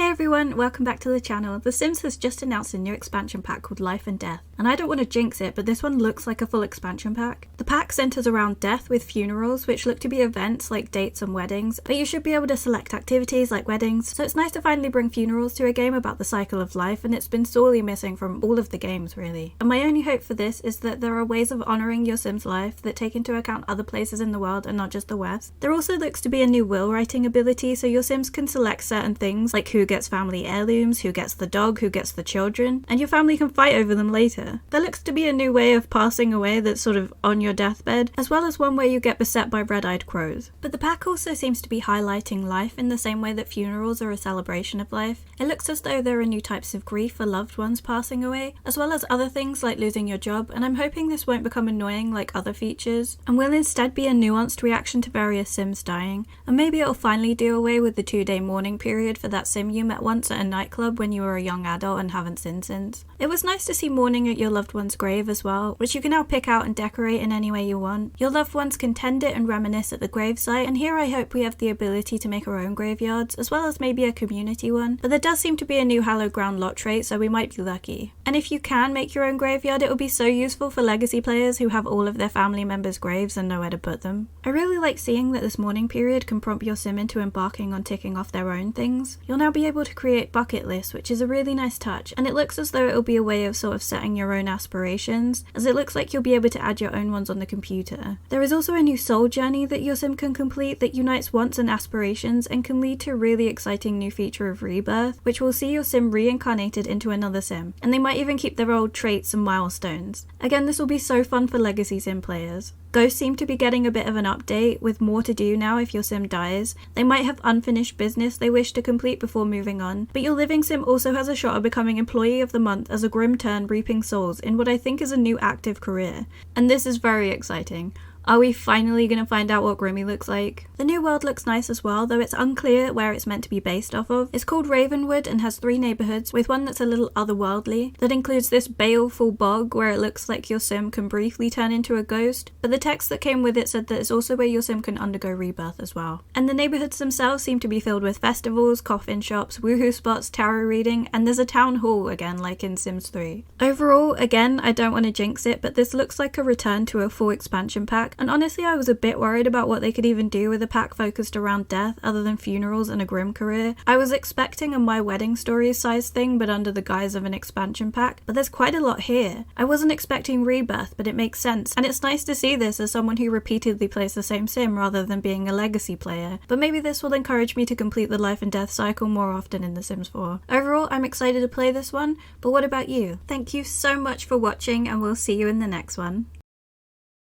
Hey everyone, welcome back to the channel. The Sims has just announced a new expansion pack called Life and Death, and I don't want to jinx it, but this one looks like a full expansion pack. The pack centers around death with funerals, which look to be events like dates and weddings, but you should be able to select activities like weddings, so it's nice to finally bring funerals to a game about the cycle of life, and it's been sorely missing from all of the games really. And my only hope for this is that there are ways of honouring your Sim's life that take into account other places in the world and not just the West. There also looks to be a new will writing ability, so your Sims can select certain things like who gets family heirlooms, who gets the dog, who gets the children, and your family can fight over them later. There looks to be a new way of passing away that's sort of on your deathbed, as well as one where you get beset by red-eyed crows. But the pack also seems to be highlighting life in the same way that funerals are a celebration of life. It looks as though there are new types of grief for loved ones passing away, as well as other things like losing your job, and I'm hoping this won't become annoying like other features, and will instead be a nuanced reaction to various Sims dying, and maybe it'll finally do away with the 2-day mourning period for that Sim you met once at a nightclub when you were a young adult and haven't sinned since. It was nice to see mourning at your loved one's grave as well, which you can now pick out and decorate in any way you want. Your loved ones can tend it and reminisce at the gravesite, and here I hope we have the ability to make our own graveyards, as well as maybe a community one, but there does seem to be a new hallowed ground lot trait, so we might be lucky. And if you can make your own graveyard, it will be so useful for legacy players who have all of their family members' graves and nowhere to put them. I really like seeing that this mourning period can prompt your Sim into embarking on ticking off their own things. You'll now be able to create bucket lists, which is a really nice touch, and it looks as though it'll be a way of sort of setting your own aspirations, as it looks like you'll be able to add your own ones on the computer. There is also a new soul journey that your Sim can complete that unites wants and aspirations and can lead to a really exciting new feature of rebirth, which will see your Sim reincarnated into another Sim, and they might even keep their old traits and milestones. Again, this will be so fun for legacy Sim players. Ghosts seem to be getting a bit of an update, with more to do now if your Sim dies. They might have unfinished business they wish to complete before moving on, but your living Sim also has a shot at becoming Employee of the Month as a Grim Turn reaping souls in what I think is a new active career. And this is very exciting. Are we finally going to find out what Grimmy looks like? The new world looks nice as well, though it's unclear where it's meant to be based off of. It's called Ravenwood and has 3 neighbourhoods, with one that's a little otherworldly. That includes this baleful bog where it looks like your Sim can briefly turn into a ghost, but the text that came with it said that it's also where your Sim can undergo rebirth as well. And the neighbourhoods themselves seem to be filled with festivals, coffin shops, woohoo spots, tarot reading, and there's a town hall again like in Sims 3. Overall, again, I don't want to jinx it, but this looks like a return to a full expansion pack. And honestly, I was a bit worried about what they could even do with a pack focused around death other than funerals and a grim career. I was expecting a My Wedding Stories size thing, but under the guise of an expansion pack, but there's quite a lot here. I wasn't expecting rebirth, but it makes sense, and it's nice to see this as someone who repeatedly plays the same Sim rather than being a legacy player, but maybe this will encourage me to complete the life and death cycle more often in The Sims 4. Overall, I'm excited to play this one, but what about you? Thank you so much for watching, and we'll see you in the next one.